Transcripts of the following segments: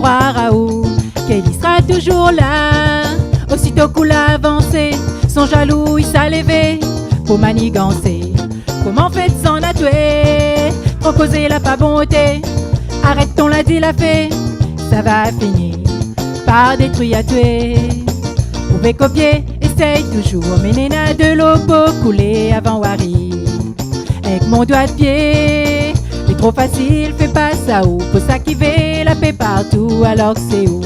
croire à où qu'elle y sera toujours là. Aussitôt qu'on l'a avancé, son jaloux il s'est levé pour manigancer. Comment fait s'en a tué, trop causé la pas bonté. Arrête ton l'a dit la fait, ça va finir par détruire à tuer. Pouvez copier, essaye toujours, mais néna de l'eau pour couler avant Wari. Avec mon doigt de pied, c'est trop facile, fais pas ça ou faut s'activer la paix partout alors que c'est où.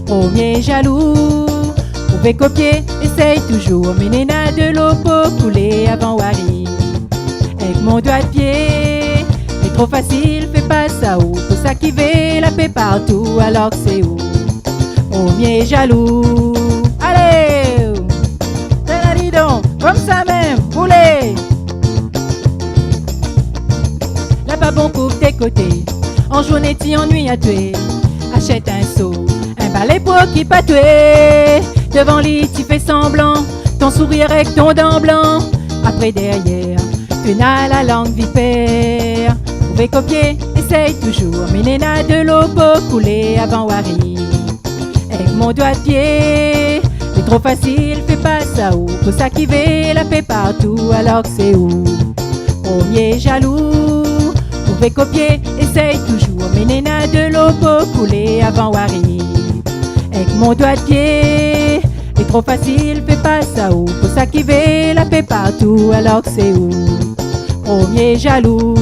Premier jaloux, pouvez copier, essaye toujours, mais néna de l'eau pour couler avant Wari. Avec mon doigt de pied, c'est trop facile, fais pas ça ou faut s'activer la paix partout alors que c'est où. Premier jaloux, allez, c'est la didon, comme ça même, roulez. Là pas bon coupe tes côtés, en journée t'y ennuies à tuer. Achète un seau, un balai pour qui pas tuer. Devant lit tu fais semblant, ton sourire avec ton dent blanc. Après derrière, tu n'as la langue vipère. Pouvez copier, essaye toujours, mais néna de l'eau pour couler avant Wari. Avec mon doigt de pied, c'est trop facile, fais pas ça ou faut s'activer la paix partout alors que c'est où. Premier jaloux, pouvez copier, essaye toujours, mais néna de l'eau pour couler avant Wari. Avec mon doigt de pied, c'est trop facile, fais pas ça ou faut s'activer la paix partout alors que c'est où. Premier jaloux.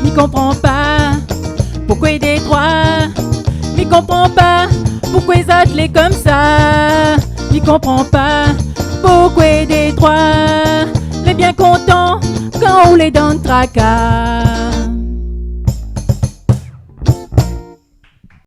M'y comprends pas, pourquoi des trois. M'y comprends pas, pourquoi les attelés comme ça. M'y comprends pas, pourquoi des trois. Les bien contents quand on les donne tracas.